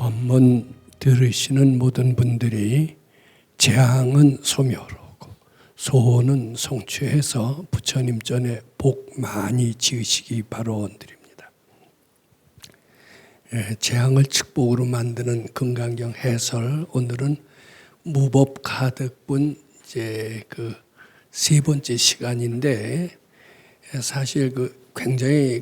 법문 들으시는 모든 분들이 재앙은 소멸하고 소원은 성취해서 부처님 전에 복 많이 지으시기 바라원드립니다. 재앙을 축복으로 만드는 금강경 해설, 오늘은 무법 가득분 이제 세 번째 시간인데, 사실 굉장히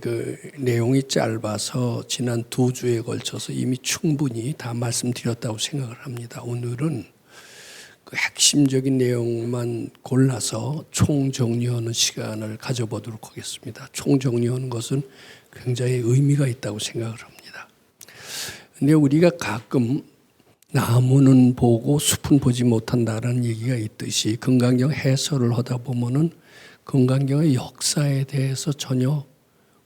내용이 짧아서 지난 2주에 걸쳐서 이미 충분히 다 말씀드렸다고 생각을 합니다. 오늘은 핵심적인 내용만 골라서 총정리하는 시간을 가져보도록 하겠습니다. 총정리하는 것은 굉장히 의미가 있다고 생각을 합니다. 근데 우리가 가끔 나무는 보고 숲은 보지 못한다라는 얘기가 있듯이 금강경 해설을 하다 보면은 금강경의 역사에 대해서 전혀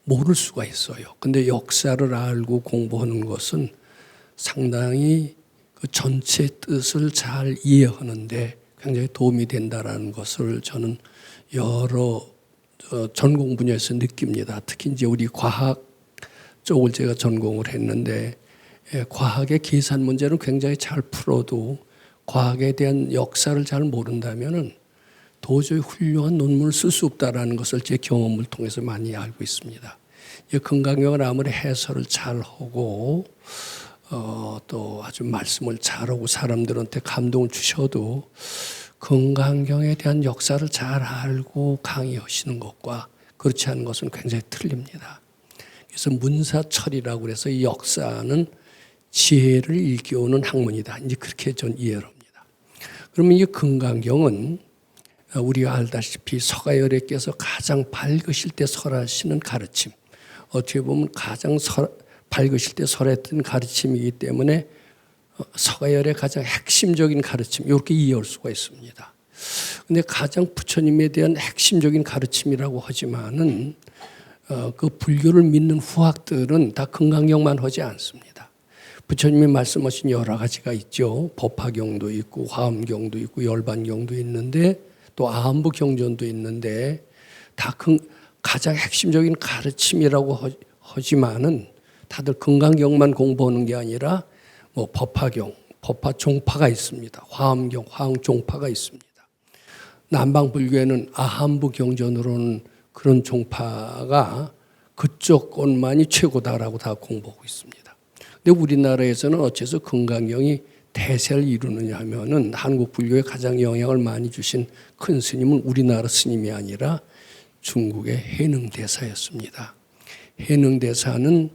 모를 수가 있어요. 근데 역사를 알고 공부하는 것은 상당히 그 전체 뜻을 잘 이해하는데 굉장히 도움이 된다라는 것을 저는 여러 전공 분야에서 느낍니다. 특히 이제 우리 과학 쪽을 제가 전공을 했는데, 과학의 계산 문제는 굉장히 잘 풀어도 과학에 대한 역사를 잘 모른다면은 도저히 훌륭한 논문을 쓸 수 없다라는 것을 제 경험을 통해서 많이 알고 있습니다. 금강경을 아무리 해설을 잘하고 또 아주 말씀을 잘하고 사람들한테 감동을 주셔도 금강경에 대한 역사를 잘 알고 강의하시는 것과 그렇지 않은 것은 굉장히 틀립니다. 그래서 문사철이라고 그래서 이 역사는 지혜를 일깨우는 학문이다, 이제 그렇게 전 이해를 합니다. 그러면 이 금강경은 우리가 알다시피 서가열애께서 가장 밝으실 때 설하시는 가르침, 어떻게 보면 가장 밝으실 때 설했던 가르침이기 때문에 서가열의 가장 핵심적인 가르침, 이렇게 이해할 수가 있습니다. 그런데 가장 부처님에 대한 핵심적인 가르침이라고 하지만은 그 불교를 믿는 후학들은 다 금강경만 하지 않습니다. 부처님이 말씀하신 여러 가지가 있죠. 법화경도 있고 화엄경도 있고 열반경도 있는데 또 아함부경전도 있는데 다 가장 핵심적인 가르침이라고 하지만은 다들 금강경만 공부하는 게 아니라 뭐 법화경, 법화종파가 있습니다. 화엄경, 화엄종파가 있습니다. 남방불교에는 아함부경전으로는 그런 종파가 그쪽 것만이 최고다라고 다 공부하고 있습니다. 근데 우리나라에서는 어째서 금강경이 대세를 이루느냐 하면은 한국 불교에 가장 영향을 많이 주신 큰 스님은 우리나라 스님이 아니라 중국의 해능대사였습니다. 해능대사는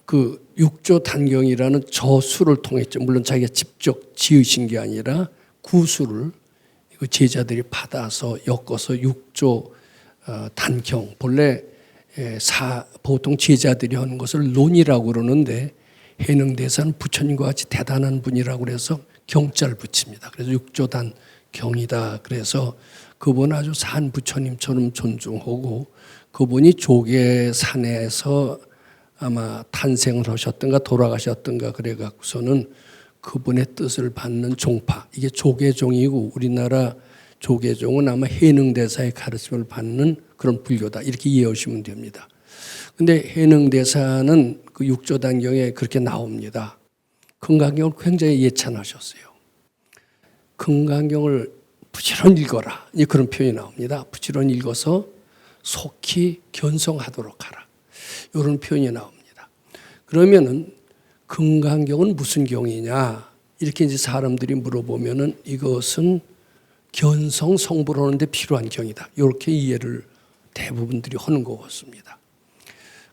그 육조단경이라는 저수를 통했죠. 물론 자기가 직접 지으신 게 아니라 구수를 제자들이 받아서 엮어서 육조 단경, 본래 보통 제자들이 하는 것을 논이라고 그러는데 해능대사는 부처님과 같이 대단한 분이라고 그래서 경자를 붙입니다. 그래서 육조단 경이다. 그래서 그분 아주 산 부처님처럼 존중하고, 그분이 조계산에서 아마 탄생을 하셨던가 돌아가셨던가 그래갖고서는 그분의 뜻을 받는 종파, 이게 조계종이고 우리나라 조계종은 아마 해능대사의 가르침을 받는 그런 불교다, 이렇게 이해하시면 됩니다. 근데 해능대사는 그 육조단경에 그렇게 나옵니다. 금강경을 굉장히 예찬하셨어요. 금강경을 부지런히 읽어라, 그런 표현이 나옵니다. 부지런히 읽어서 속히 견성하도록 하라, 이런 표현이 나옵니다. 그러면은 금강경은 무슨 경이냐, 이렇게 이제 사람들이 물어보면은 이것은 견성 성불을 하는데 필요한 경이다, 이렇게 이해를 대부분들이 하는 것 같습니다.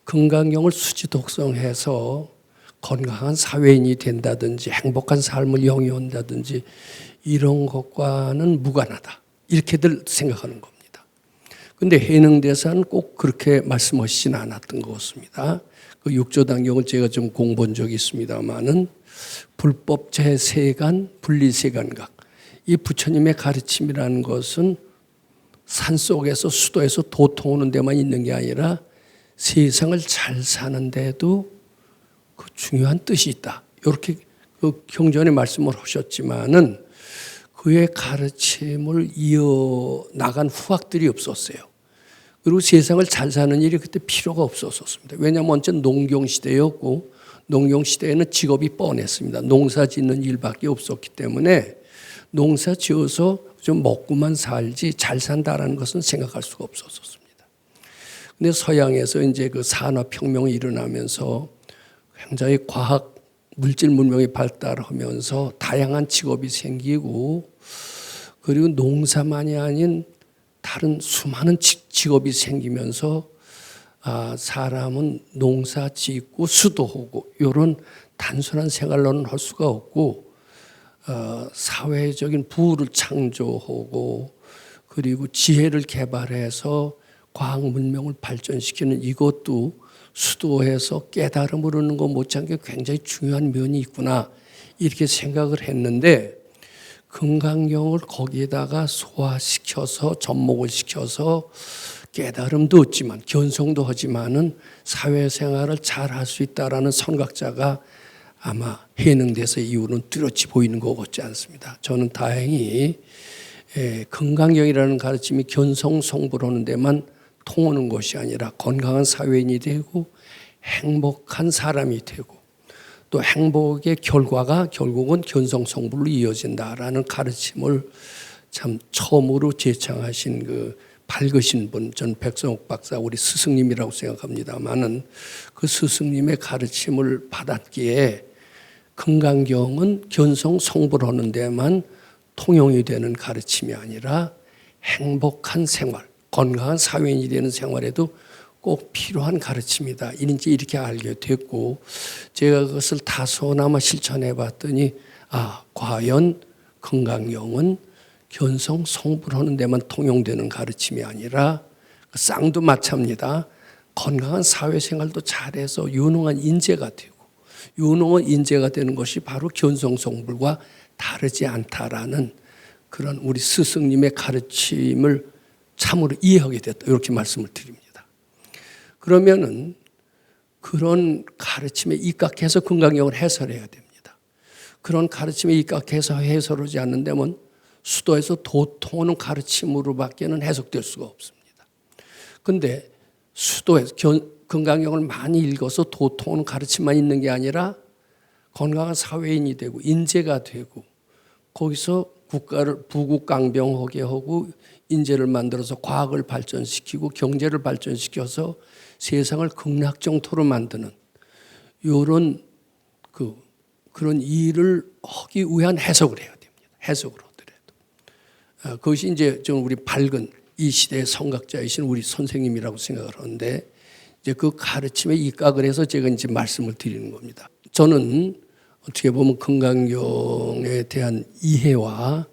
금강경을 수지 독성해서 건강한 사회인이 된다든지 행복한 삶을 영위한다든지 이런 것과는 무관하다, 이렇게들 생각하는 겁니다. 그런데 해능대사는 꼭 그렇게 말씀하시진 않았던 것 같습니다. 그 육조단경을 제가 좀 공부한 적이 있습니다만은 불법제세간 분리세간각, 이 부처님의 가르침이라는 것은 산속에서 수도에서 도통하는 데만 있는 게 아니라 세상을 잘 사는 데도 그 중요한 뜻이 있다, 이렇게 그 경전에 말씀을 하셨지만은 그의 가르침을 이어나간 후학들이 없었어요. 그리고 세상을 잘 사는 일이 그때 필요가 없었습니다. 왜냐하면 언제 농경시대였고 농경 시대에는 직업이 뻔했습니다. 농사 짓는 일밖에 없었기 때문에 농사 지어서 좀 먹고만 살지 잘 산다라는 것은 생각할 수가 없었습니다. 근데 서양에서 이제 그 산업혁명이 일어나면서 굉장히 과학, 물질 문명이 발달하면서 다양한 직업이 생기고, 그리고 농사만이 아닌 다른 수많은 직업이 생기면서 사람은 농사 짓고 수도하고 이런 단순한 생활로는 할 수가 없고, 사회적인 부를 창조하고 그리고 지혜를 개발해서 과학 문명을 발전시키는 이것도 수도에서 깨달음을 얻는 것 못지않게 굉장히 중요한 면이 있구나 이렇게 생각을 했는데, 금강경을 거기에다가 소화시켜서 접목을 시켜서 깨달음도 얻지만 견성도 하지만은 사회생활을 잘 할 수 있다라는 선각자가 아마 해능돼서 이후로는 뚜렷이 보이는 것 같지 않습니다. 저는 다행히 금강경이라는 가르침이 견성성불하는 데만 통하는 것이 아니라 건강한 사회인이 되고 행복한 사람이 되고 또 행복의 결과가 결국은 견성성불로 이어진다라는 가르침을 참 처음으로 제창하신 그 밝으신 분, 전 백성옥 박사 우리 스승님이라고 생각합니다만은 그 스승님의 가르침을 받았기에 금강경은 견성성불하는 데만 통용이 되는 가르침이 아니라 행복한 생활, 건강한 사회인이 되는 생활에도 꼭 필요한 가르침이다. 이렇게 알게 됐고, 제가 그것을 다소나마 실천해 봤더니 과연 금강경은 견성성불하는 데만 통용되는 가르침이 아니라 쌍도 마찬가지입니다. 건강한 사회생활도 잘해서 유능한 인재가 되고 유능한 인재가 되는 것이 바로 견성성불과 다르지 않다라는 그런 우리 스승님의 가르침을 참으로 이해하게 됐다. 이렇게 말씀을 드립니다. 그러면은 그런 가르침에 입각해서 금강경을 해설해야 됩니다. 그런 가르침에 입각해서 해설하지 않는다면 수도에서 도통하는 가르침으로밖에는 해석될 수가 없습니다. 그런데 수도에서 금강경을 많이 읽어서 도통하는 가르침만 있는 게 아니라 건강한 사회인이 되고 인재가 되고 거기서 국가를 부국강병하게 하고 인재를 만들어서 과학을 발전시키고 경제를 발전시켜서 세상을 극락정토로 만드는 이런 그런 일을 하기 위한 해석을 해야 됩니다. 해석을 하더라도 그것이 이제 좀 우리 밝은 이 시대의 성각자이신 우리 선생님이라고 생각을 하는데, 이제 그 가르침에 입각을 해서 제가 이제 말씀을 드리는 겁니다. 저는 어떻게 보면 금강경에 대한 이해와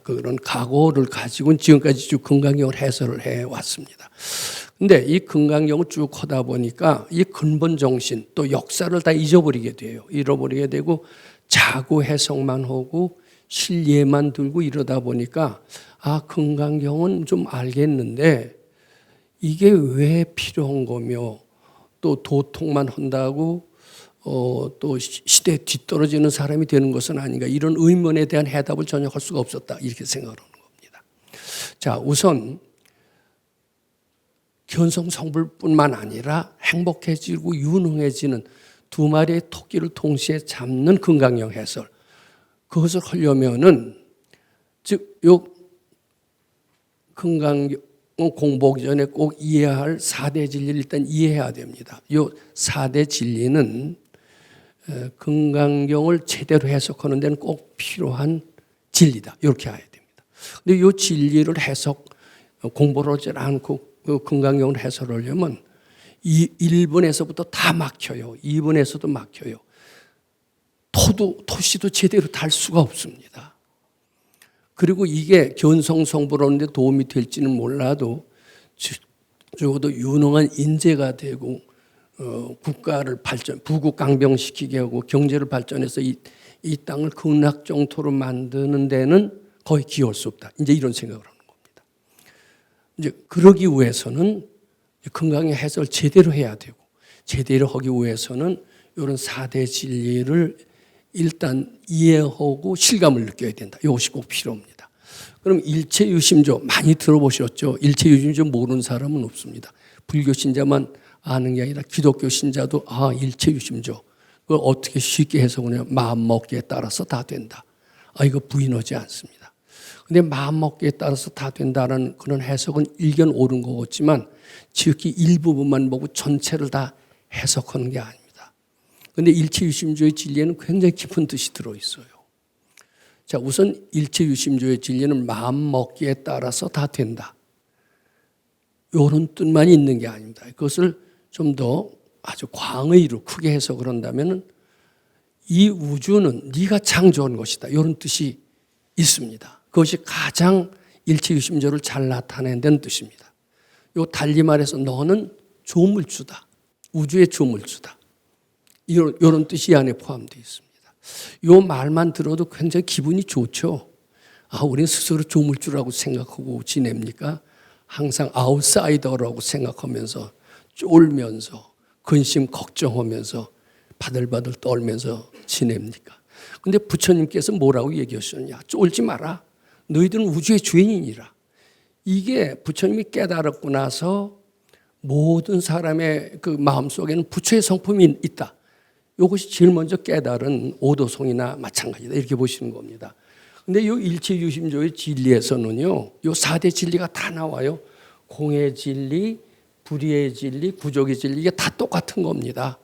그런 각오를 가지고 지금까지 쭉 금강경을 해설을 해 왔습니다. 근데 이 금강경을 쭉 하다 보니까 이 근본 정신 또 역사를 다 잊어버리게 돼요. 잃어버리게 되고 자구 해석만 하고 실예만 들고 이러다 보니까 금강경은 좀 알겠는데 이게 왜 필요한 거며 또 도통만 한다고 또 시대에 뒤떨어지는 사람이 되는 것은 아닌가, 이런 의문에 대한 해답을 전혀 할 수가 없었다 이렇게 생각을 하는 겁니다. 자, 우선 견성성불뿐만 아니라 행복해지고 유능해지는 두 마리의 토끼를 동시에 잡는 금강경 해설, 그것을 하려면은 즉 요 금강경 공부하기 전에 꼭 이해해야 할 4대 진리를 일단 이해해야 됩니다. 요 4대 진리는 금강경을 제대로 해석하는 데는 꼭 필요한 진리다. 이렇게 해야 됩니다. 근데 이 진리를 공부를 하지 않고 그 금강경을 해설하려면 1번에서부터 다 막혀요. 2번에서도 막혀요. 토시도 제대로 달 수가 없습니다. 그리고 이게 견성성불하는 데 도움이 될지는 몰라도 적어도 유능한 인재가 되고 국가를 부국강병시키게 하고 경제를 발전해서 이 땅을 극락정토로 만드는 데는 거의 기여할 수 없다. 이제 이런 생각을 하는 겁니다. 이제 그러기 위해서는 금강경 해설 제대로 해야 되고, 제대로 하기 위해서는 이런 4대 진리를 일단 이해하고 실감을 느껴야 된다. 이것이 꼭 필요합니다. 그럼 일체유심조 많이 들어보셨죠? 일체유심조 모르는 사람은 없습니다. 불교 신자만 아는 게 아니라 기독교 신자도 일체유심조 그걸 어떻게 쉽게 해석하냐 마음먹기에 따라서 다 된다. 이거 부인하지 않습니다. 근데 마음먹기에 따라서 다 된다는 그런 해석은 일견 옳은 것 같지만 지극히 일부분만 보고 전체를 다 해석하는 게 아닙니다. 그런데 일체유심조의 진리에는 굉장히 깊은 뜻이 들어있어요. 자, 우선 일체유심조의 진리는 마음먹기에 따라서 다 된다. 이런 뜻만 있는 게 아닙니다. 그것을 좀 더 아주 광의로 크게 해석을 한다면 이 우주는 네가 창조한 것이다. 이런 뜻이 있습니다. 그것이 가장 일체유심조를 잘 나타낸다는 뜻입니다. 요 달리 말해서 너는 조물주다. 우주의 조물주다. 이런 뜻이 안에 포함되어 있습니다. 요 말만 들어도 굉장히 기분이 좋죠. 우리는 스스로 조물주라고 생각하고 지냅니까? 항상 아웃사이더라고 생각하면서 쫄면서 근심 걱정하면서 바들바들 떨면서 지냅니까? 근데 부처님께서 뭐라고 얘기하셨냐? 쫄지 마라. 너희들은 우주의 주인이니라. 이게 부처님이 깨달았고 나서 모든 사람의 그 마음속에는 부처의 성품이 있다. 이것이 제일 먼저 깨달은 오도송이나 마찬가지다. 이렇게 보시는 겁니다. 근데 이 일체유심조의 진리에서는요, 요 4대 진리가 다 나와요. 공의 진리, 불의의 진리, 구족의 진리, 이게 다 똑같은 겁니다.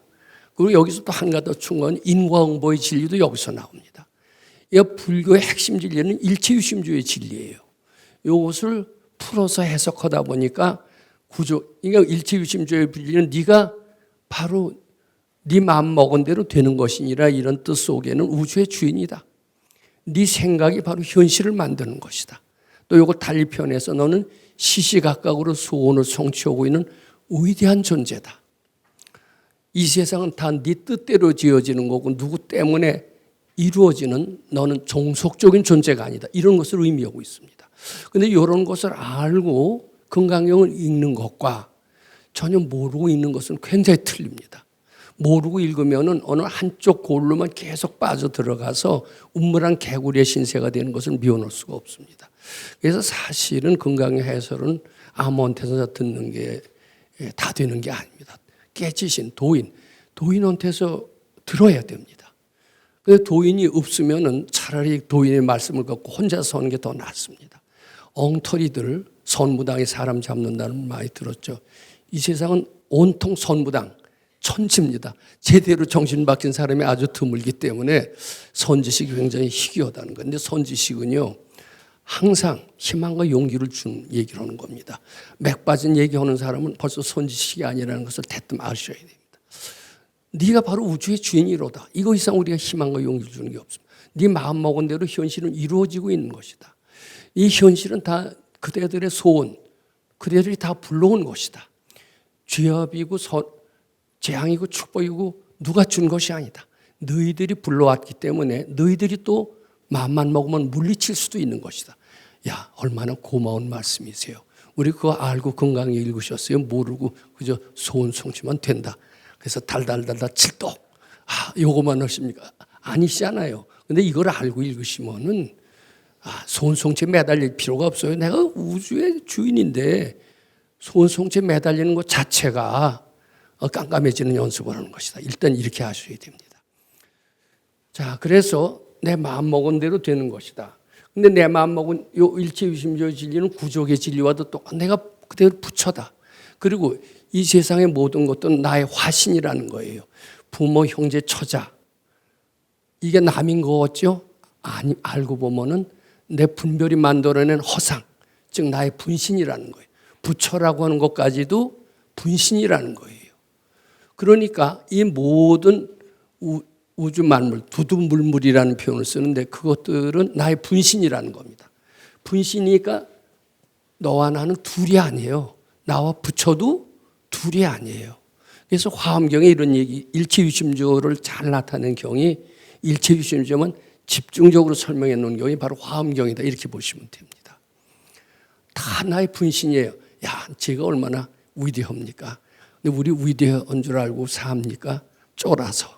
그리고 여기서 또 한 가지 더 충분한 인과응보의 진리도 여기서 나옵니다. 이 불교의 핵심 진리는 일체유심조의 진리예요. 이것을 풀어서 해석하다 보니까 그러니까 일체유심조의 진리는 네가 바로 네 마음 먹은 대로 되는 것이니라 이런 뜻 속에는 우주의 주인이다. 네 생각이 바로 현실을 만드는 것이다. 또 이걸 달리 표현해서 너는 시시각각으로 소원을 성취하고 있는 위대한 존재다. 이 세상은 다 네 뜻대로 지어지는 거고 누구 때문에 이루어지는 너는 종속적인 존재가 아니다. 이런 것을 의미하고 있습니다. 그런데 이런 것을 알고 금강경을 읽는 것과 전혀 모르고 읽는 것은 굉장히 틀립니다. 모르고 읽으면 어느 한쪽 골로만 계속 빠져들어가서 운물한 개구리의 신세가 되는 것을 미워놓을 수가 없습니다. 그래서 사실은 금강경 해설은 아무한테서 듣는 게 다 되는 게 아닙니다. 깨지신 도인한테서 들어야 됩니다. 근데 도인이 없으면 차라리 도인의 말씀을 갖고 혼자서 하는 게 더 낫습니다. 엉터리들 선무당에 사람 잡는다는 많이 들었죠. 이 세상은 온통 선무당 천지입니다. 제대로 정신 박힌 사람이 아주 드물기 때문에 선지식이 굉장히 희귀하다는 건데 선지식은요 항상 희망과 용기를 주는 얘기를 하는 겁니다. 맥 빠진 얘기하는 사람은 벌써 선지식이 아니라는 것을 대뜸 아셔야 됩니다. 네가 바로 우주의 주인이로다. 이거 이상 우리가 희망과 용기를 주는 게 없습니다. 네 마음 먹은 대로 현실은 이루어지고 있는 것이다. 이 현실은 다 그대들의 소원, 그대들이 다 불러온 것이다. 죄업이고 재앙이고 축복이고 누가 준 것이 아니다. 너희들이 불러왔기 때문에 너희들이 또 마음만 먹으면 물리칠 수도 있는 것이다. 야, 얼마나 고마운 말씀이세요. 우리 그거 알고 건강히 읽으셨어요? 모르고 그저 소원 성취만 된다. 그래서 달달달달 칠떡. 요거만 하십니까? 아니시잖아요. 근데 이걸 알고 읽으시면은 소원 성취에 매달릴 필요가 없어요. 내가 우주의 주인인데 소원 성취에 매달리는 것 자체가 깜깜해지는 연습을 하는 것이다. 일단 이렇게 하셔야 됩니다. 자, 그래서 내 마음 먹은 대로 되는 것이다. 근데 내 마음 먹은 요 일체유심조의 진리는 구족의 진리와도 똑같아. 내가 그대로 부처다. 그리고 이 세상의 모든 것들은 나의 화신이라는 거예요. 부모, 형제, 처자. 이게 남인 거 같죠? 아니, 알고 보면은 내 분별이 만들어낸 허상, 즉 나의 분신이라는 거예요. 부처라고 하는 것까지도 분신이라는 거예요. 그러니까 이 모든 우주 만물, 두두물물이라는 표현을 쓰는데 그것들은 나의 분신이라는 겁니다. 분신이니까 너와 나는 둘이 아니에요. 나와 부처도 둘이 아니에요. 그래서 화엄경에 이런 얘기, 일체유심조를 잘 나타낸 경이 일체유심조만 집중적으로 설명해 놓은 경이 바로 화엄경이다. 이렇게 보시면 됩니다. 다 나의 분신이에요. 야, 제가 얼마나 위대합니까? 근데 우리 위대한 줄 알고 삽니까? 쫄아서.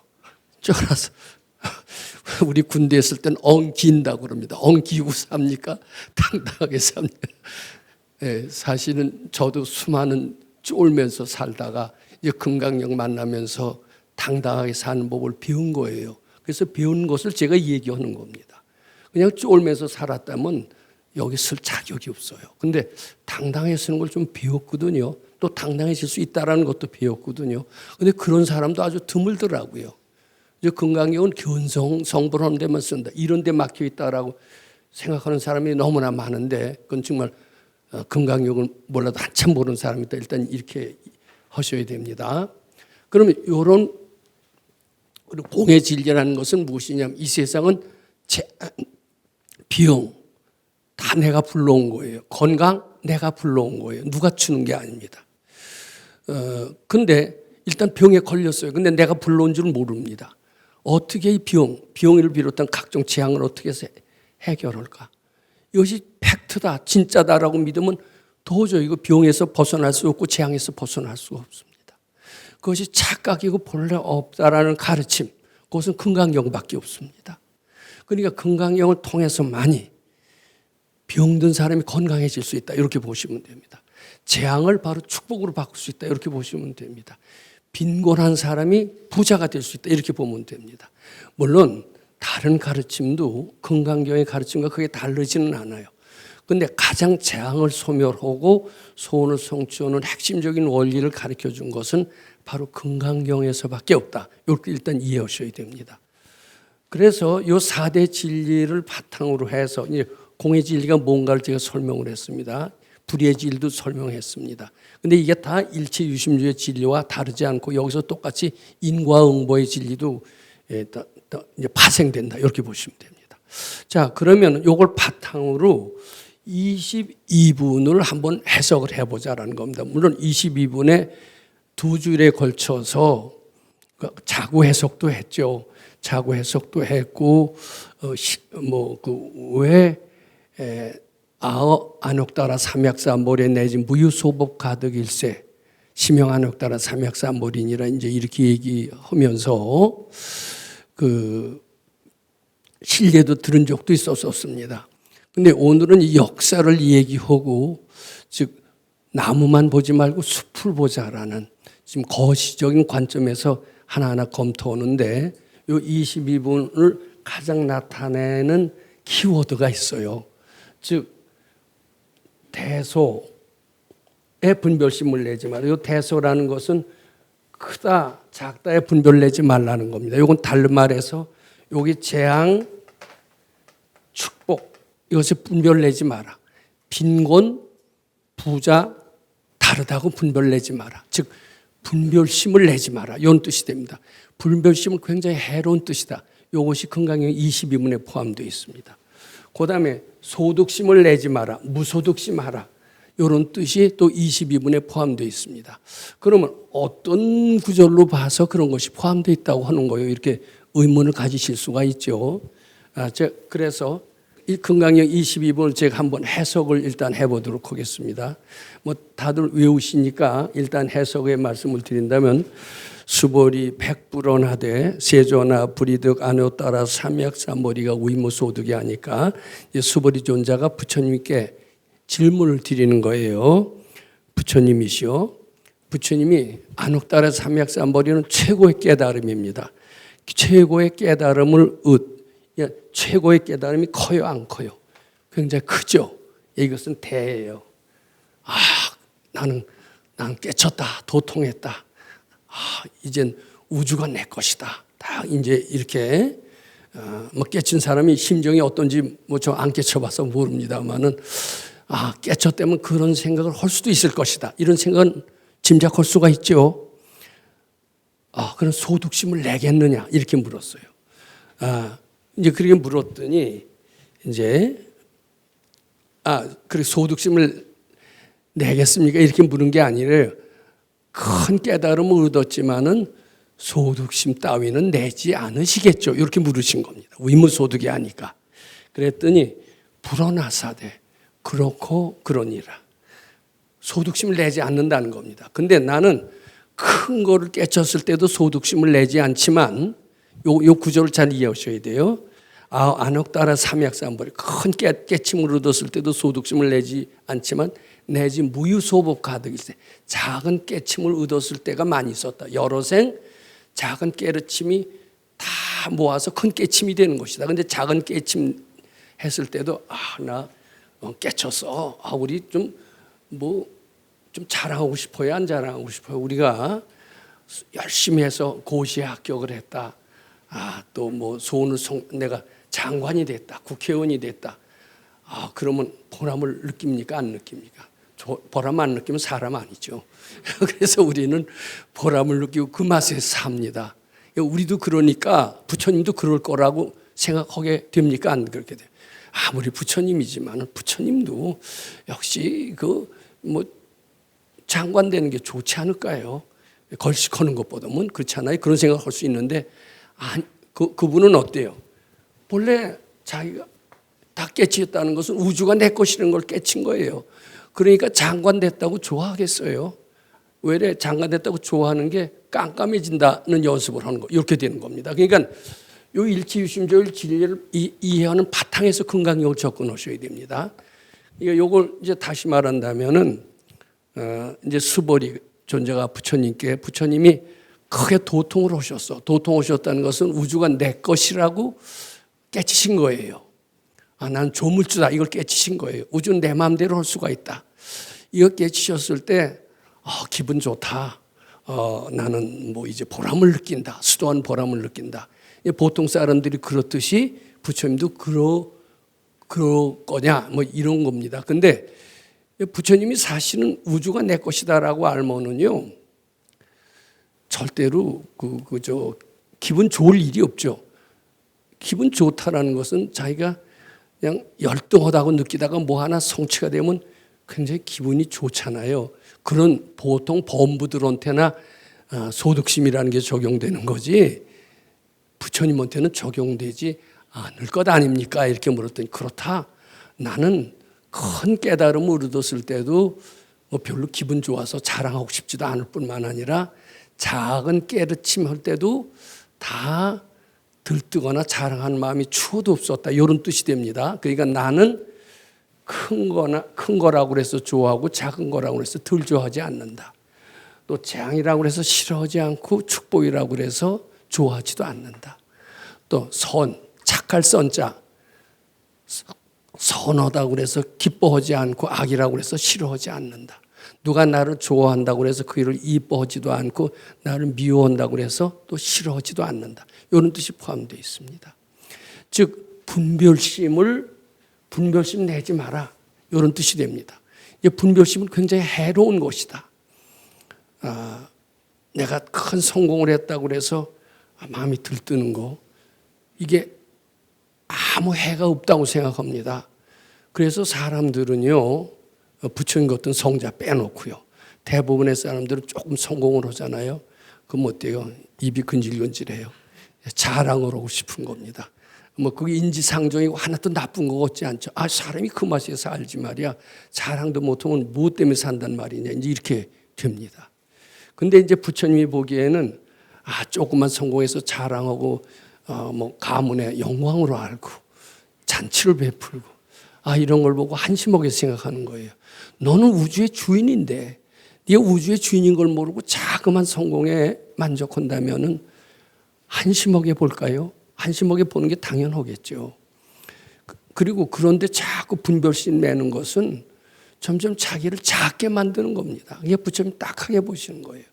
우리 군대에 있을 때는 엉긴다고 그럽니다. 엉기고 삽니까? 당당하게 삽니까? 네, 사실은 저도 수많은 쫄면서 살다가 이제 금강경 만나면서 당당하게 사는 법을 배운 거예요. 그래서 배운 것을 제가 얘기하는 겁니다. 그냥 쫄면서 살았다면 여기 쓸 자격이 없어요. 근데 당당하게 쓰는 걸 좀 배웠거든요. 또 당당해질 수 있다는 것도 배웠거든요. 근데 그런 사람도 아주 드물더라고요. 이제 금강경은 견성, 성불하는 데만 쓴다. 이런 데 막혀 있다라고 생각하는 사람이 너무나 많은데 그건 정말 금강경을 몰라도 한참 모르는 사람이다. 일단 이렇게 하셔야 됩니다. 그러면 이런 공의 진리라는 것은 무엇이냐면 이 세상은 비용 다 내가 불러온 거예요. 건강 내가 불러온 거예요. 누가 주는 게 아닙니다. 근데 일단 병에 걸렸어요. 근데 내가 불러온 줄 모릅니다. 어떻게 이 병을 비롯한 각종 재앙을 어떻게 해서 해결할까? 이것이 팩트다, 진짜다라고 믿으면 도저히 이거 병에서 벗어날 수 없고 재앙에서 벗어날 수가 없습니다. 그것이 착각이고 본래 없다라는 가르침, 그것은 금강경밖에 없습니다. 그러니까 금강경을 통해서만이 병든 사람이 건강해질 수 있다 이렇게 보시면 됩니다. 재앙을 바로 축복으로 바꿀 수 있다 이렇게 보시면 됩니다. 빈곤한 사람이 부자가 될 수 있다 이렇게 보면 됩니다. 물론 다른 가르침도 금강경의 가르침과 그게 다르지는 않아요. 그런데 가장 재앙을 소멸하고 소원을 성취하는 핵심적인 원리를 가르쳐준 것은 바로 금강경에서밖에 없다. 이렇게 일단 이해하셔야 됩니다. 그래서 이 4대 진리를 바탕으로 해서 이제 공의 진리가 뭔가를 제가 설명을 했습니다. 불의의 진리도 설명했습니다. 그런데 이게 다 일체 유심주의 진리와 다르지 않고 여기서 똑같이 인과응보의 진리도 이제 파생된다 이렇게 보시면 됩니다. 자, 그러면 이걸 바탕으로 22분을 한번 해석을 해보자라는 겁니다. 물론 22분에 두 줄에 걸쳐서 자구 해석도 했죠. 자구 해석도 했고 왜 안옥따라 삼약사몰에 내지 무유소법 가득일세 심형 안옥따라 삼약사몰이니라 이제 이렇게 얘기하면서 그 신뢰도 들은 적도 있었습니다. 근데 오늘은 이 역사를 얘기하고 즉 나무만 보지 말고 숲을 보자라는 지금 거시적인 관점에서 하나하나 검토하는데 이 22분을 가장 나타내는 키워드가 있어요. 즉 대소의 분별심을 내지 마라. 이 대소라는 것은 크다 작다의 분별 내지 말라는 겁니다. 이건 다른 말해서 여기 재앙 축복 이것을 분별 내지 마라. 빈곤 부자 다르다고 분별 내지 마라. 즉 분별심을 내지 마라. 이런 뜻이 됩니다. 분별심은 굉장히 해로운 뜻이다. 이것이 금강경 22문에 포함되어 있습니다. 그 다음에 소득심을 내지 마라. 무소득심하라. 이런 뜻이 또 22문에 포함되어 있습니다. 그러면 어떤 구절로 봐서 그런 것이 포함되어 있다고 하는 거예요. 이렇게 의문을 가지실 수가 있죠. 그래서 이 금강경 22분을 제가 한번 해석을 일단 해보도록 하겠습니다. 뭐 다들 외우시니까 일단 해석의 말씀을 드린다면 수벌이 백불언하되 세조나 불이득 안에 따라 삼약사머리가 위무소득이 하니까 수벌이 존자가 부처님께 질문을 드리는 거예요. 부처님이시오. 부처님이 안옥따라 삼약사머리는 최고의 깨달음입니다. 최고의 깨달음을 최고의 깨달음이 커요, 안 커요? 굉장히 크죠. 이것은 대예요. 나는 깨쳤다, 도통했다. 이젠 우주가 내 것이다. 다 이제 이렇게 깨친 사람이 심정이 어떤지 저 안 깨쳐봐서 모릅니다만은 깨쳤다면 그런 생각을 할 수도 있을 것이다. 이런 생각은 짐작할 수가 있죠. 그럼 소득심을 내겠느냐 이렇게 물었어요. 이제 그렇게 물었더니 이제 그래 소득심을 내겠습니까? 이렇게 물은 게 아니라 큰 깨달음을 얻었지만은 소득심 따위는 내지 않으시겠죠. 이렇게 물으신 겁니다. 위무소득이 아니까. 그랬더니 불어나사대 그렇고 그러니라. 소득심을 내지 않는다는 겁니다. 근데 나는 큰 거를 깨쳤을 때도 소득심을 내지 않지만 요 구조를 잘 이해하셔야 돼요. 안옥따라 삼약삼벌이 큰 깨침을 얻었을 때도 소득심을 내지 않지만 내지 무유소복 가득일 때 작은 깨침을 얻었을 때가 많이 있었다. 여러 생 작은 깨르침이 다 모아서 큰 깨침이 되는 것이다. 근데 작은 깨침 했을 때도 나 깨쳤어. 우리 좀 자랑하고 싶어요, 안 자랑하고 싶어요? 우리가 열심히 해서 고시에 합격을 했다. 또 내가 장관이 됐다, 국회의원이 됐다. 그러면 보람을 느낍니까, 안 느낍니까? 보람 안 느끼면 사람 아니죠. 그래서 우리는 보람을 느끼고 그 맛에 삽니다. 우리도 그러니까 부처님도 그럴 거라고 생각하게 됩니까, 안 그렇게 돼요? 아무리 부처님이지만 부처님도 역시 장관 되는 게 좋지 않을까요? 걸식하는 것보다는 그렇잖아요. 그런 생각할 수 있는데 그분은 어때요? 본래 자기가 다 깨치었다는 것은 우주가 내 것이라는 걸 깨친 거예요. 그러니까 장관 됐다고 좋아하겠어요? 왜 장관 됐다고 좋아하는 게 깜깜해진다는 연습을 하는 거 이렇게 되는 겁니다. 그러니까 요 일치유심조일 진리를 이해하는 바탕에서 금강경을 접근하셔야 됩니다. 요걸 이제 다시 말한다면은 이제 수보리 존재가 부처님이 크게 도통을 하셨어. 도통하셨다는 것은 우주가 내 것이라고 깨치신 거예요. 난 조물주다 이걸 깨치신 거예요. 우주는 내 마음대로 할 수가 있다. 이거 깨치셨을 때 기분 좋다. 나는 이제 보람을 느낀다. 수도한 보람을 느낀다. 보통 사람들이 그렇듯이 부처님도 그럴 거냐 이런 겁니다. 근데 부처님이 사실은 우주가 내 것이다라고 알면은요 절대로 기분 좋을 일이 없죠. 기분 좋다라는 것은 자기가 그냥 열등하다고 느끼다가 하나 성취가 되면 굉장히 기분이 좋잖아요. 그런 보통 범부들한테나 소득심이라는 게 적용되는 거지 부처님한테는 적용되지 않을 것 아닙니까? 이렇게 물었더니 그렇다. 나는 큰 깨달음을 얻었을 때도 별로 기분 좋아서 자랑하고 싶지도 않을 뿐만 아니라 작은 깨르침 할 때도 다 들뜨거나 자랑하는 마음이 추호도 없었다. 이런 뜻이 됩니다. 그러니까 나는 큰 거라고 해서 좋아하고 작은 거라고 해서 덜 좋아하지 않는다. 또 재앙이라고 해서 싫어하지 않고 축복이라고 해서 좋아하지도 않는다. 또 착할 선자 선하다고 해서 기뻐하지 않고 악이라고 해서 싫어하지 않는다. 누가 나를 좋아한다고 해서 그 일을 이뻐하지도 않고 나를 미워한다고 해서 또 싫어하지도 않는다. 이런 뜻이 포함되어 있습니다. 즉 분별심 내지 마라. 이런 뜻이 됩니다. 분별심은 굉장히 해로운 것이다. 내가 큰 성공을 했다고 해서 마음이 들뜨는 거 이게 아무 해가 없다고 생각합니다. 그래서 사람들은요 부처님 같은 성자 빼놓고요 대부분의 사람들은 조금 성공을 하잖아요. 그럼 어때요? 입이 근질근질해요. 자랑을 하고 싶은 겁니다. 그게 인지상정이고 하나도 나쁜 거 같지 않죠. 사람이 그 맛에 살지 말이야. 자랑도 못하면 무엇 때문에 산단 말이냐. 이제 이렇게 됩니다. 근데 이제 부처님이 보기에는 조금만 성공해서 자랑하고 가문의 영광으로 알고 잔치를 베풀고 이런 걸 보고 한심하게 생각하는 거예요. 너는 우주의 주인인데 네가 우주의 주인인 걸 모르고 자그만 성공에 만족한다면은 한심하게 볼까요? 한심하게 보는 게 당연하겠죠. 그리고 그런데 자꾸 분별심 내는 것은 점점 자기를 작게 만드는 겁니다. 이게 부처님 딱하게 보시는 거예요.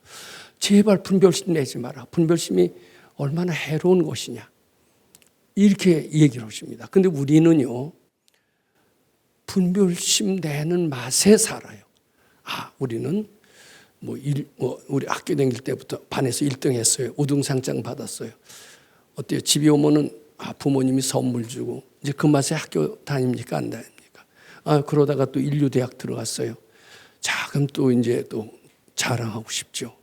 제발 분별심 내지 마라. 분별심이 얼마나 해로운 것이냐. 이렇게 얘기를 하십니다. 근데 우리는요, 분별심 내는 맛에 살아요. 우리는 우리 학교 다닐 때부터 반에서 1등 했어요. 우등상장 받았어요. 어때요? 집에 오면은 부모님이 선물 주고 이제 그 맛에 학교 다닙니까? 안 다닙니까? 그러다가 또 인류대학 들어갔어요. 자, 그럼 또 이제 또 자랑하고 싶죠.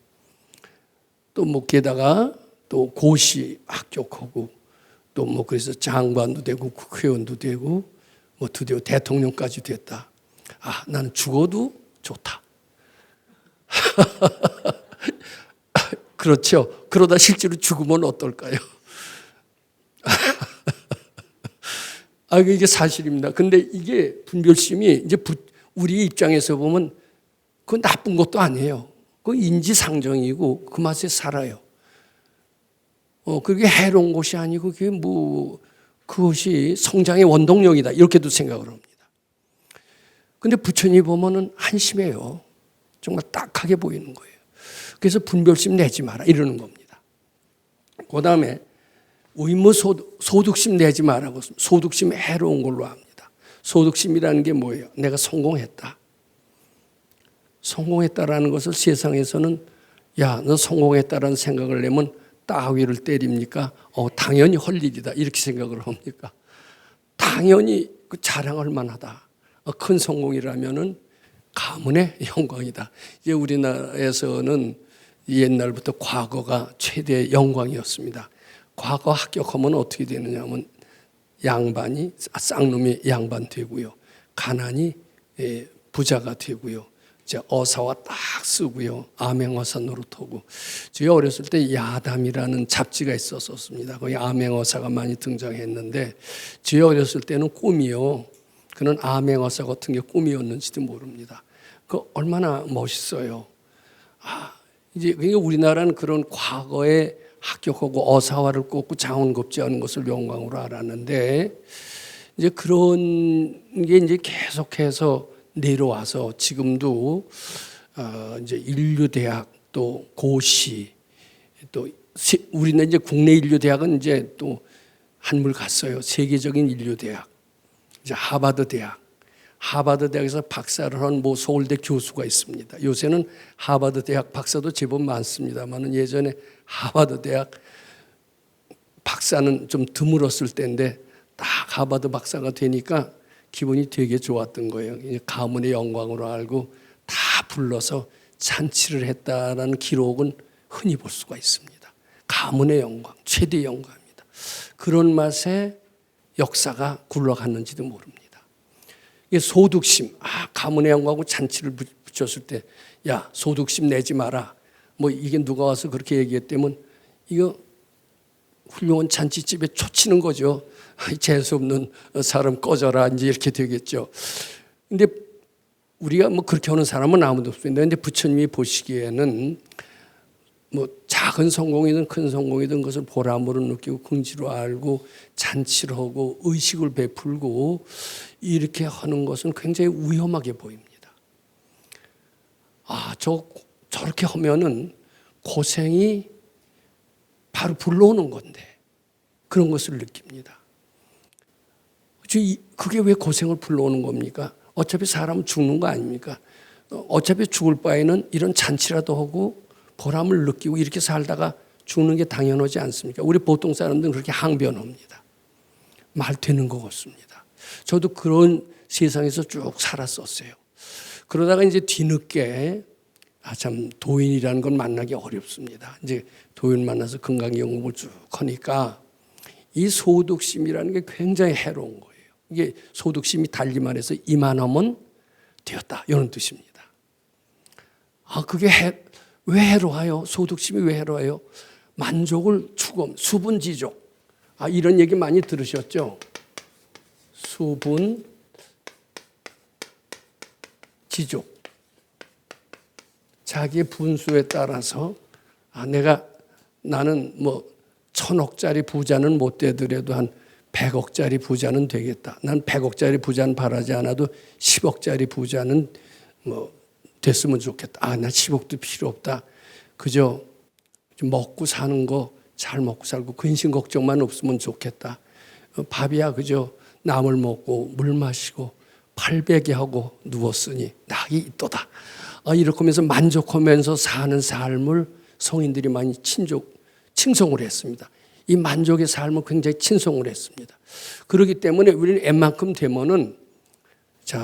또 게다가 또 고시 합격하고 또 그래서 장관도 되고 국회의원도 되고 드디어 대통령까지 됐다. 나는 죽어도 좋다. 그렇죠. 그러다 실제로 죽으면 어떨까요? 이게 사실입니다. 근데 이게 분별심이 이제 우리 입장에서 보면 그건 나쁜 것도 아니에요. 그 인지상정이고 그 맛에 살아요. 그게 해로운 것이 아니고 그게 그것이 성장의 원동력이다. 이렇게도 생각을 합니다. 근데 부처님 보면은 한심해요. 정말 딱하게 보이는 거예요. 그래서 분별심 내지 마라 이러는 겁니다. 그 다음에 의무 소득심 내지 마라고. 소득심 해로운 걸로 합니다. 소득심이라는 게 뭐예요? 내가 성공했다. 성공했다라는 것을 세상에서는 야, 너 성공했다라는 생각을 내면 따위를 때립니까? 당연히 할 일이다. 이렇게 생각을 합니까? 당연히 그 자랑할 만하다. 큰 성공이라면은 가문의 영광이다. 이제 우리나라에서는 옛날부터 과거가 최대의 영광이었습니다. 과거 합격하면 어떻게 되느냐면 양반이 쌍놈이 양반 되고요. 가난이 부자가 되고요. 이제 어사와 딱 쓰고요. 암행어사 노릇하고. 제가 어렸을 때 야담이라는 잡지가 있었습니다. 거기 암행어사가 많이 등장했는데 제가 어렸을 때는 꿈이요. 그는 암행어사 같은 게 꿈이었는지도 모릅니다. 그 얼마나 멋있어요. 이제 그러니까 우리나라는 그런 과거에 합격하고 어사화를 꽂고 장원급제하는 것을 영광으로 알았는데 이제 그런 게 이제 계속해서 내려와서 지금도 이제 인류대학 또 고시 또 우리는 이제 국내 인류대학은 이제 또 한물 갔어요. 세계적인 인류대학 이제 하버드 대학에서 박사를 한 서울대 교수가 있습니다. 요새는 하버드 대학 박사도 제법 많습니다만은 예전에 하버드 대학 박사는 좀 드물었을 때인데 딱 하버드 박사가 되니까 기분이 되게 좋았던 거예요. 가문의 영광으로 알고 다 불러서 잔치를 했다라는 기록은 흔히 볼 수가 있습니다. 가문의 영광, 최대의 영광입니다. 그런 맛에 역사가 굴러갔는지도 모릅니다. 이게 소득심, 가문의 영광하고 잔치를 붙였을 때, 야, 소득심 내지 마라. 이게 누가 와서 그렇게 얘기했다면 이거 훌륭한 잔치집에 초치는 거죠. 재수없는 사람 꺼져라 이제 이렇게 되겠죠. 근데 우리가 그렇게 하는 사람은 아무도 없습니다. 근데 부처님이 보시기에는 작은 성공이든 큰 성공이든 그것을 보람으로 느끼고 긍지로 알고 잔치를 하고 의식을 베풀고 이렇게 하는 것은 굉장히 위험하게 보입니다. 저렇게 하면은 고생이 바로 불러오는 건데 그런 것을 느낍니다. 그게 왜 고생을 불러오는 겁니까? 어차피 사람은 죽는 거 아닙니까? 어차피 죽을 바에는 이런 잔치라도 하고 보람을 느끼고 이렇게 살다가 죽는 게 당연하지 않습니까? 우리 보통 사람들은 그렇게 항변합니다. 말 되는 것 같습니다. 저도 그런 세상에서 쭉 살았었어요. 그러다가 이제 뒤늦게 참 도인이라는 건 만나기 어렵습니다. 이제 도인 만나서 건강경험을 쭉 하니까 이 소득심이라는 게 굉장히 해로운 거예요. 이게 소득심이 달리 말해서 이만하면 되었다 이런 뜻입니다. 그게 왜 해로워요? 소득심이 왜 해로워요? 만족을 추구함, 수분지족. 이런 얘기 많이 들으셨죠? 수분지족. 자기의 분수에 따라서 나는 1,000억짜리 부자는 못 되더라도 한 100억짜리 부자는 되겠다. 난 100억짜리 부자는 바라지 않아도 10억짜리 부자는 됐으면 좋겠다. 나 10억도 필요 없다. 그저 먹고 사는 거 잘 먹고 살고 근심 걱정만 없으면 좋겠다. 밥이야 그저 나물 먹고 물 마시고 팔베개 하고 누웠으니 낙이 있도다. 이렇게 하면서 만족하면서 사는 삶을 성인들이 많이 칭송을 했습니다. 이 만족의 삶을 굉장히 칭송을 했습니다. 그렇기 때문에 우리는 웬만큼 되면은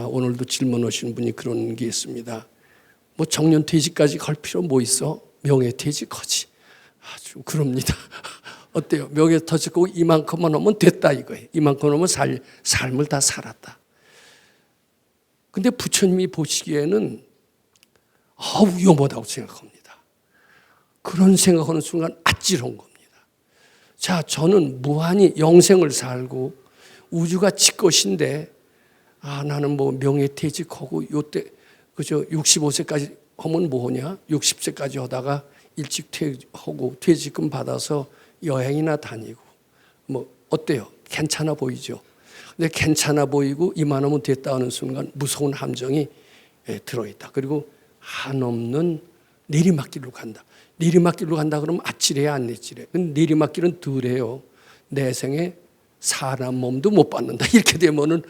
오늘도 질문하신 분이 그런 게 있습니다. 정년퇴직까지 갈 필요 있어? 명예퇴직하지. 아주 그럽니다. 어때요? 명예퇴직하고 이만큼만 하면 됐다 이거예요. 이만큼 하면 삶을 다 살았다. 근데 부처님이 보시기에는 위험하다고 생각합니다. 그런 생각하는 순간 아찔한 겁니다. 저는 무한히 영생을 살고 우주가 지 것인데 나는 뭐 명예퇴직하고 요때 그저 65세까지 하면 뭐하냐? 60세까지 하다가 일찍 퇴직하고 퇴직금 받아서 여행이나 다니고 뭐 어때요? 괜찮아 보이죠? 근데 괜찮아 보이고 이만하면 됐다 하는 순간 무서운 함정이 들어있다. 그리고 한없는 내리막길로 간다. 내리막길로 간다 그러면 아찔해야 안 내찔해. 근데 내리막길은 덜해요. 내 생에 사람 몸도 못 받는다. 이렇게 되면은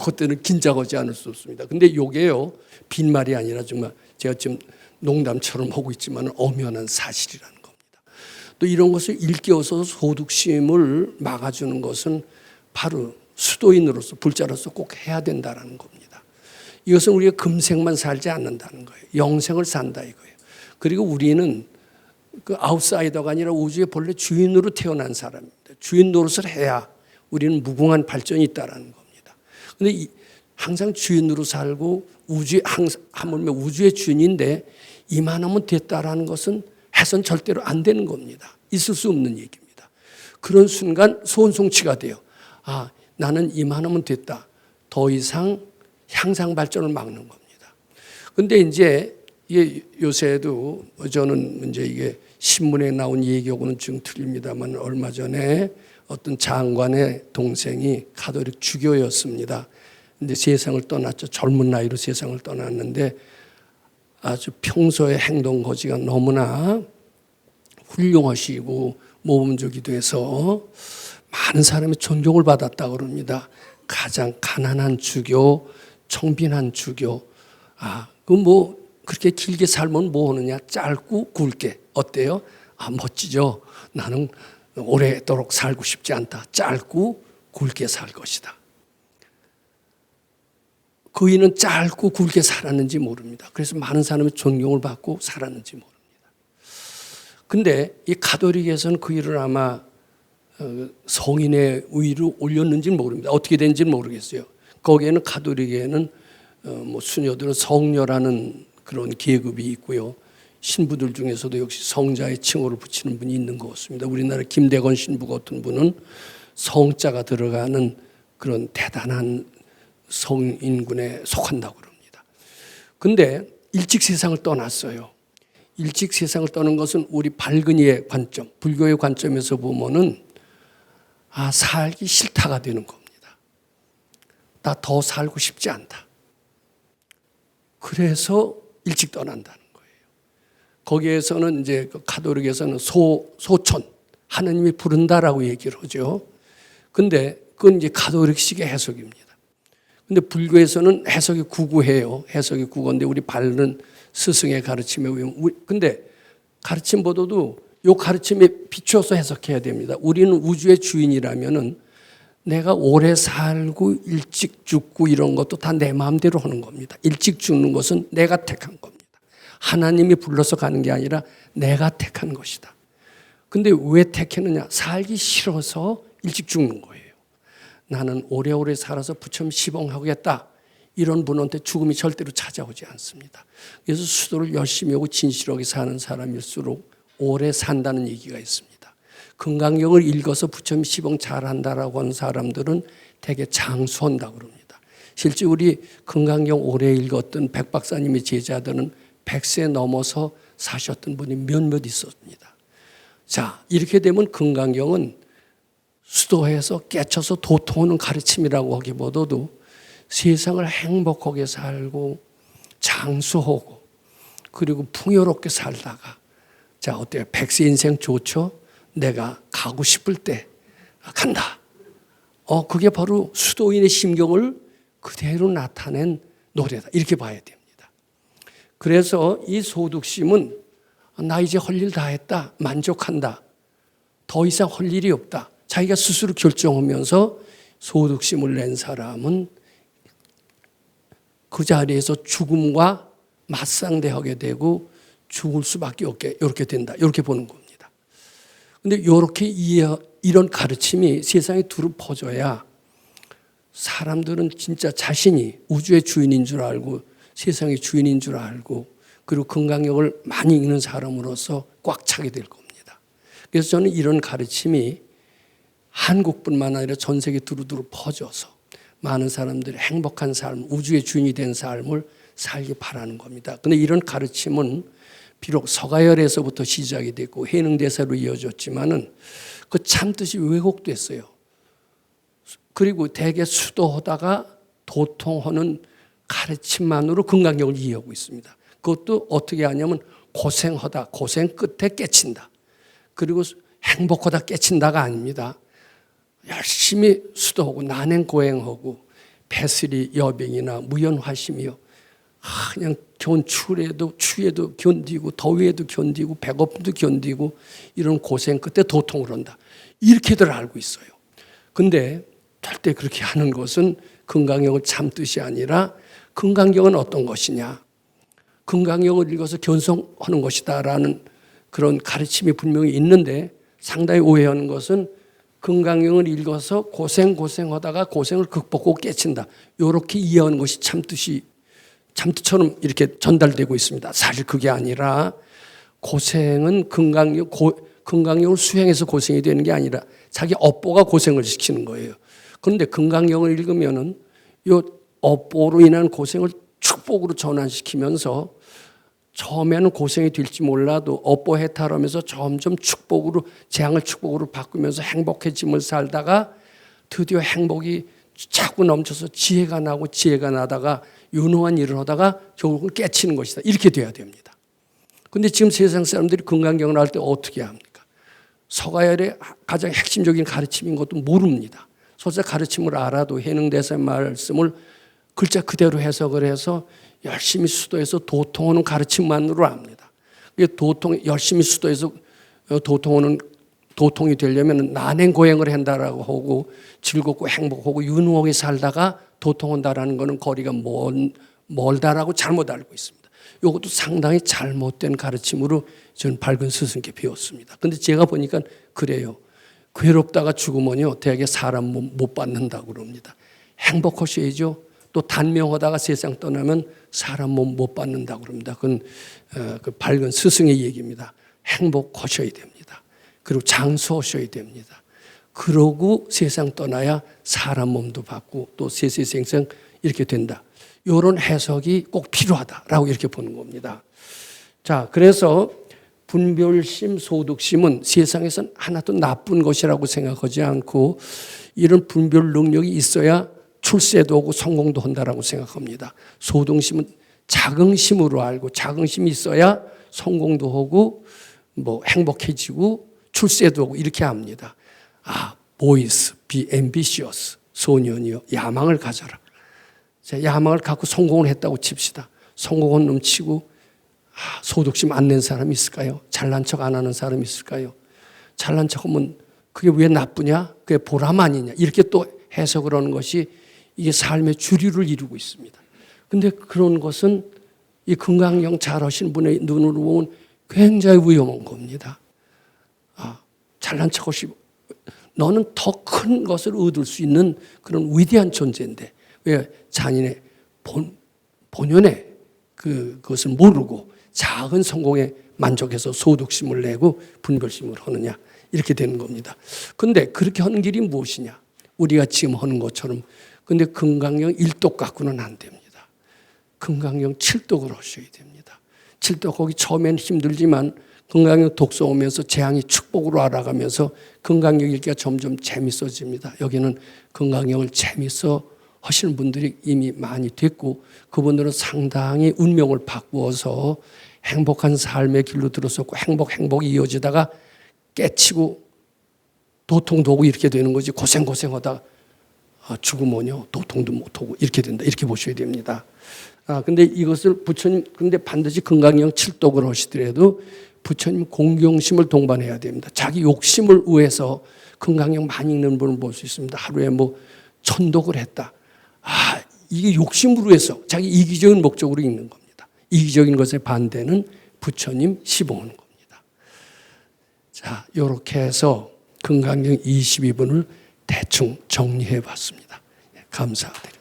그때는 긴장하지 않을 수 없습니다. 근데 요게요 빈말이 아니라 정말 제가 지금 농담처럼 하고 있지만 엄연한 사실이라는 겁니다. 또 이런 것을 일깨워서 소득심을 막아주는 것은 바로 수도인으로서 불자로서 꼭 해야 된다는 겁니다. 이것은 우리가 금생만 살지 않는다는 거예요. 영생을 산다 이거예요. 그리고 우리는 그 아웃사이더가 아니라 우주의 본래 주인으로 태어난 사람입니다. 주인 노릇을 해야 우리는 무궁한 발전이 있다는 겁니다. 그런데 항상 주인으로 살고 하물며 우주의 주인인데 이만하면 됐다라는 것은 해선 절대로 안 되는 겁니다. 있을 수 없는 얘기입니다. 그런 순간 소원송치가 돼요. 나는 이만하면 됐다. 더 이상 향상 발전을 막는 겁니다. 그런데 이제 요새도 저는 이제 이게 신문에 나온 얘기하고는 좀 틀립니다만 얼마 전에 어떤 장관의 동생이 가톨릭 주교였습니다. 근데 세상을 떠났죠. 젊은 나이로 세상을 떠났는데 아주 평소의 행동 거지가 너무나 훌륭하시고 모범적이도 해서 많은 사람의 존경을 받았다고 그럽니다. 가장 가난한 주교, 청빈한 주교. 그렇게 길게 살면 뭐 하느냐? 짧고 굵게. 어때요? 멋지죠? 나는 오래도록 살고 싶지 않다. 짧고 굵게 살 것이다. 그이는 짧고 굵게 살았는지 모릅니다. 그래서 많은 사람의 존경을 받고 살았는지 모릅니다. 근데 이 가톨릭에서는 그 일을 아마 성인의 위로 올렸는지는 모릅니다. 어떻게 된지는 모르겠어요. 거기에는 가톨릭에는 뭐 수녀들은 성녀라는 그런 계급이 있고요. 신부들 중에서도 역시 성자의 칭호를 붙이는 분이 있는 것 같습니다. 우리나라 김대건 신부 같은 분은 성자가 들어가는 그런 대단한 성인군에 속한다고 그럽니다. 근데 일찍 세상을 떠났어요. 일찍 세상을 떠난 것은 우리 발근이의 관점, 불교의 관점에서 보면은 살기 싫다가 되는 겁니다. 나 더 살고 싶지 않다. 그래서 일찍 떠난다는 거예요. 거기에서는 이제 가톨릭에서는 소천, 하느님이 부른다라고 얘기를 하죠. 근데 그건 이제 가톨릭식의 해석입니다. 근데 불교에서는 해석이 구구해요. 해석이 구구인데 우리 바른 스승의 가르침에 의하면 근데 가르침보다도 이 가르침에 비추어서 해석해야 됩니다. 우리는 우주의 주인이라면은 내가 오래 살고 일찍 죽고 이런 것도 다 내 마음대로 하는 겁니다. 일찍 죽는 것은 내가 택한 겁니다. 하나님이 불러서 가는 게 아니라 내가 택한 것이다. 근데 왜 택했느냐? 살기 싫어서 일찍 죽는 거예요. 나는 오래오래 살아서 부처님 시봉하겠다. 이런 분한테 죽음이 절대로 찾아오지 않습니다. 그래서 수도를 열심히 하고 진실하게 사는 사람일수록 오래 산다는 얘기가 있습니다. 금강경을 읽어서 부처님 시봉 잘한다라고 하는 사람들은 되게 장수한다고 그럽니다. 실제 우리 금강경 오래 읽었던 백 박사님의 제자들은 100세 넘어서 사셨던 분이 몇몇 있었습니다. 자, 이렇게 되면 금강경은 수도에서 깨쳐서 도통하는 가르침이라고 하기보다도 세상을 행복하게 살고 장수하고 그리고 풍요롭게 살다가 자, 어때요? 100세 인생 좋죠? 내가 가고 싶을 때 간다. 그게 바로 수도인의 심경을 그대로 나타낸 노래다. 이렇게 봐야 됩니다. 그래서 이 소득심은 나 이제 할 일 다 했다. 만족한다. 더 이상 할 일이 없다. 자기가 스스로 결정하면서 소득심을 낸 사람은 그 자리에서 죽음과 맞상대하게 되고 죽을 수밖에 없게 이렇게 된다. 이렇게 보는 겁니다. 그런데 이렇게 이런 가르침이 세상에 두루 퍼져야 사람들은 진짜 자신이 우주의 주인인 줄 알고 세상의 주인인 줄 알고 그리고 금강경을 많이 읽는 사람으로서 꽉 차게 될 겁니다. 그래서 저는 이런 가르침이 한국뿐만 아니라 전 세계 두루두루 퍼져서 많은 사람들이 행복한 삶, 우주의 주인이 된 삶을 살기 바라는 겁니다. 그런데 이런 가르침은 비록 서가열에서부터 시작이 됐고 해능대사로 이어졌지만은 그 참뜻이 왜곡됐어요. 그리고 대개 수도하다가 도통하는 가르침만으로 건강경을 이해하고 있습니다. 그것도 어떻게 하냐면 고생하다, 고생 끝에 깨친다. 그리고 행복하다 깨친다가 아닙니다. 열심히 수도하고 난행고행하고 배슬이 여병이나 무연화심이요. 그냥 추위에도 견디고 더위에도 견디고 배고픔도 견디고 이런 고생 끝에 도통을 한다. 이렇게들 알고 있어요. 근데 절대 그렇게 하는 것은 건강경을 참뜻이 아니라 건강경은 어떤 것이냐. 건강경을 읽어서 견성하는 것이다라는 그런 가르침이 분명히 있는데 상당히 오해하는 것은 건강경을 읽어서 고생하다가 고생을 극복하고 깨친다. 이렇게 이해하는 것이 참뜻처럼 이렇게 전달되고 있습니다. 사실 그게 아니라 고생은 건강경을 수행해서 고생이 되는 게 아니라 자기 업보가 고생을 시키는 거예요. 그런데 건강경을 읽으면은 이 업보로 인한 고생을 축복으로 전환시키면서 처음에는 고생이 될지 몰라도 업보 해탈하면서 점점 축복으로 재앙을 축복으로 바꾸면서 행복해짐을 살다가 드디어 행복이 자꾸 넘쳐서 지혜가 나고 지혜가 나다가 유능한 일을 하다가 결국은 깨치는 것이다. 이렇게 돼야 됩니다. 그런데 지금 세상 사람들이 건강경을 할 때 어떻게 합니까? 서가열의 가장 핵심적인 가르침인 것도 모릅니다. 설사 가르침을 알아도 해능대사의 말씀을 글자 그대로 해석을 해서 열심히 수도해서 도통하는 가르침만으로 압니다. 열심히 수도해서 도통이 되려면 난행고행을 한다라고 하고 즐겁고 행복하고 유능하게 살다가 도통한다라는 것은 거리가 멀다라고 잘못 알고 있습니다. 이것도 상당히 잘못된 가르침으로 저는 밝은 스승께 배웠습니다. 그런데 제가 보니까 그래요. 괴롭다가 죽으면요 대개 사람 몸 못 받는다고 그럽니다. 행복하셔야죠. 또 단명하다가 세상 떠나면 사람 몸 못 받는다고 그럽니다. 그건 그 밝은 스승의 얘기입니다. 행복하셔야 됩니다. 그리고 장수하셔야 됩니다. 그러고 세상 떠나야 사람 몸도 받고 또 세세생생 이렇게 된다. 이런 해석이 꼭 필요하다라고 이렇게 보는 겁니다. 자, 그래서 분별심, 소득심은 세상에선 하나도 나쁜 것이라고 생각하지 않고 이런 분별 능력이 있어야 출세도 하고 성공도 한다라고 생각합니다. 소등심은 자긍심으로 알고 자긍심이 있어야 성공도 하고 행복해지고 출세도 하고 이렇게 합니다. boys, be ambitious. 소년이요, 야망을 가져라. 야망을 갖고 성공을 했다고 칩시다. 성공은 넘치고 소득심 안 낸 사람이 있을까요? 잘난 척 안 하는 사람이 있을까요? 잘난 척하면 그게 왜 나쁘냐? 그게 보람 아니냐? 이렇게 또 해석을 하는 것이 이게 삶의 주류를 이루고 있습니다. 그런데 그런 것은 이 건강경 잘 하신 분의 눈으로 보면 굉장히 위험한 겁니다. 잘난 척하시 너는 더 큰 것을 얻을 수 있는 그런 위대한 존재인데 왜 자신의 본연의 그것을 모르고 작은 성공에 만족해서 소득심을 내고 분별심을 하느냐 이렇게 되는 겁니다. 그런데 그렇게 하는 길이 무엇이냐? 우리가 지금 하는 것처럼. 그런데 건강경 1독 갖고는 안 됩니다. 건강경 7독을 하셔야 됩니다. 7독 하기 처음엔 힘들지만 건강경 독서오면서 재앙이 축복으로 알아가면서 건강경 읽기가 점점 재밌어집니다. 여기는 건강경을 재밌어 하시는 분들이 이미 많이 됐고 그분들은 상당히 운명을 바꾸어서 행복한 삶의 길로 들어섰고 행복이 이어지다가 깨치고 도통도 오고 이렇게 되는 거지 고생하다가 죽으면요 도통도 못하고 이렇게 된다 이렇게 보셔야 됩니다. 근데 이것을 부처님 근데 반드시 건강경 7독을 하시더라도 부처님 공경심을 동반해야 됩니다. 자기 욕심을 위해서 건강경 많이 읽는 분을 볼 수 있습니다. 하루에 1000독을 했다. 이게 욕심으로 해서 자기 이기적인 목적으로 읽는 겁니다. 이기적인 것의 반대는 부처님 시봉하는 겁니다. 자, 이렇게 해서 건강경 22분을 대충 정리해 봤습니다. 감사드립니다.